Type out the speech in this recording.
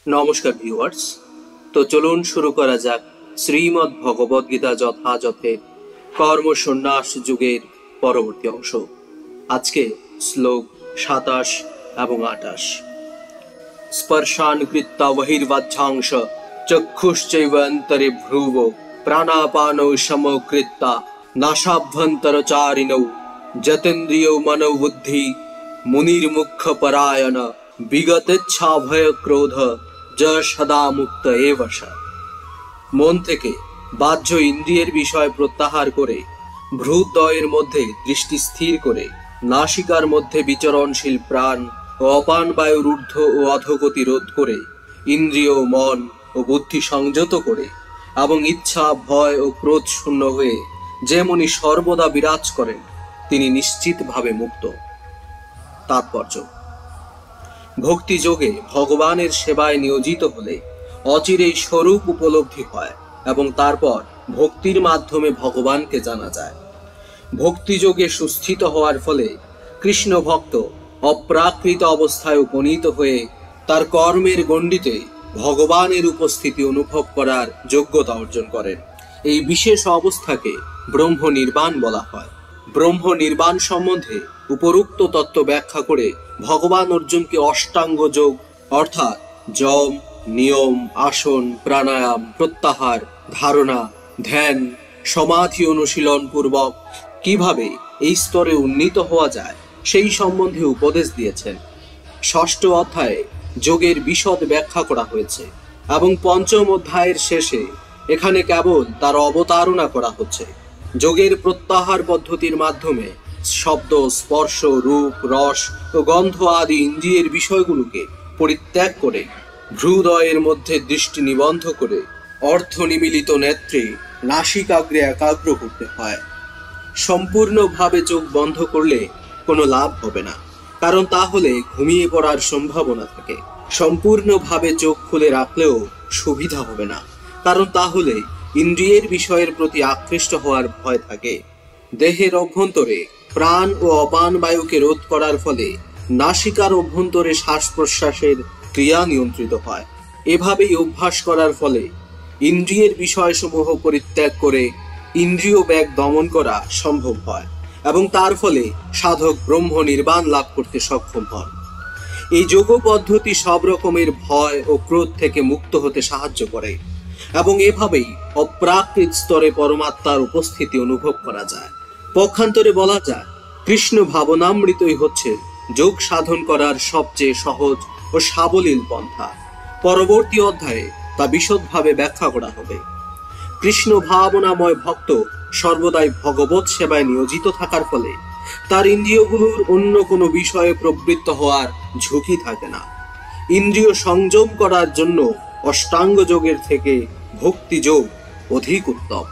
নমস্কার ভিউয়ার্স। তো চলুন শুরু করা যাক শ্রীমদ্ ভগবদ গীতা যথাযথে কর্ম সন্ন্যাস যুগের পরবর্তী অংশ। আজকে শ্লোক 27 এবং 28। স্পর্শান কৃত্বা বহির্বাহ্যাংশ চক্ষুশ্চৈবন্তরে ভ্রুব প্রাণাপানৌ সমকৃত্বা নাসাভ্যন্তরচারিণৌ যতেন্দ্রিয়ৌ মনোবুদ্ধি মুনির্মুখ্য পরায়ণ বিগতেচ্ছা ভয় ক্রোধ য সদা মুক্ত এবশ। মন থেকে বাহ্য ইন্দ্রিয়ের বিষয় প্রত্যাহার করে ভ্রূদ্বয়ের মধ্যে দৃষ্টি স্থির করে নাসিকার মধ্যে বিচরণশীল প্রাণ ও অপান বায়ুর ঊর্ধ্ব ও অধোগতি রোধ করে ইন্দ্রিয় মন ও বুদ্ধি সংযত করে এবং ইচ্ছা ভয় ও ক্রোধ শূন্য হয়ে যেমনি সর্বদা বিরাজ করেন তিনি নিশ্চিতভাবে মুক্ত। তাৎপর্য: ভক্তিযোগে ভগবানের সেবায় নিয়োজিত হলে অচিরেই স্বরূপ উপলব্ধি হয় এবং তারপর ভক্তির মাধ্যমে ভগবানকে জানা যায়। ভক্তিযোগে সুস্থিত হওয়ার ফলে কৃষ্ণ ভক্ত অপ্রাকৃত অবস্থায় উপনীত হয়ে তার কর্মের গণ্ডিতে ভগবানের উপস্থিতি অনুভব করার যোগ্যতা অর্জন করেন। এই বিশেষ অবস্থাকে ব্রহ্ম নির্বাণ বলা হয়। ব্রহ্ম নির্বাণ সম্বন্ধে উপরোক্ত তত্ত্ব ব্যাখ্যা করে ভগবান অর্জুনকে অষ্টাঙ্গ যোগ অর্থাৎ যম, নিয়ম, আসন, প্রাণায়াম, প্রত্যাহার, ধারণা, ধ্যান, সমাধি অনুশীলন পূর্বক কিভাবে এই স্তরে উন্নীত হওয়া যায় সেই সম্বন্ধে উপদেশ দিয়েছেন। ষষ্ঠ অধ্যায়ে যোগের বিশদ ব্যাখ্যা করা হয়েছে এবং পঞ্চম অধ্যায়ের শেষে এখানে কেবল তার অবতারণা করা হচ্ছে। যোগের প্রত্যাহার পদ্ধতির মাধ্যমে শব্দ, স্পর্শ, রূপ, রস ও গন্ধ আদি ইন্দ্রিয়ের বিষয়গুলোকে পরিত্যাগ করে ভ্রূদ্বয়ের মধ্যে দৃষ্টি নিবদ্ধ করে অর্ধনিমীলিত নেত্রে নাসিকাগ্রে একাগ্র করতে হয়। সম্পূর্ণভাবে চোখ বন্ধ করলে কোনো লাভ হবে না, কারণ তাহলে ঘুমিয়ে পড়ার সম্ভাবনা থাকে। সম্পূর্ণভাবে চোখ খুলে রাখলেও সুবিধা হবে না, কারণ তাহলে ইন্দ্রিয়ের বিষয়ের প্রতি আকৃষ্ট হওয়ার ভয় থাকে। দেহের অভ্যন্তরে প্রাণ ও অপান বায়ুকে রোধ করার ফলে নাসিকার অভ্যন্তরে শ্বাস প্রশ্বাসের ক্রিয়া নিয়ন্ত্রিত হয়। এভাবেই অভ্যাস করার ফলে ইন্দ্রিয়ের বিষয়সমূহ পরিত্যাগ করে ইন্দ্রিয় ব্যাগ দমন করা সম্ভব হয় এবং তার ফলে সাধক ব্রহ্ম নির্বাণ লাভ করতে সক্ষম হন। এই যোগ পদ্ধতি সব রকমের ভয় ও ক্রোধ থেকে মুক্ত হতে সাহায্য করে এবং এভাবেই অপ্রাকৃত স্তরে পরমাত্মার উপস্থিতি অনুভব করা যায়। পক্ষান্তরে বলা যায়, কৃষ্ণ ভাবনামৃতই হচ্ছে যোগ সাধন করার সবচেয়ে সহজ ও সাবলীল পন্থা। পরবর্তী অধ্যায়ে তা বিশদভাবে ব্যাখ্যা করা হবে। কৃষ্ণ ভাবনাময় ভক্ত সর্বদাই ভগবত সেবায় নিয়োজিত থাকার ফলে তার ইন্দ্রিয়গুলোর অন্য কোনো বিষয়ে প্রবৃত্ত হওয়ার ঝুঁকি থাকে না। ইন্দ্রিয় সংযম করার জন্য অষ্টাঙ্গ যোগের থেকে ভক্তি যোগ অধিক উত্তম।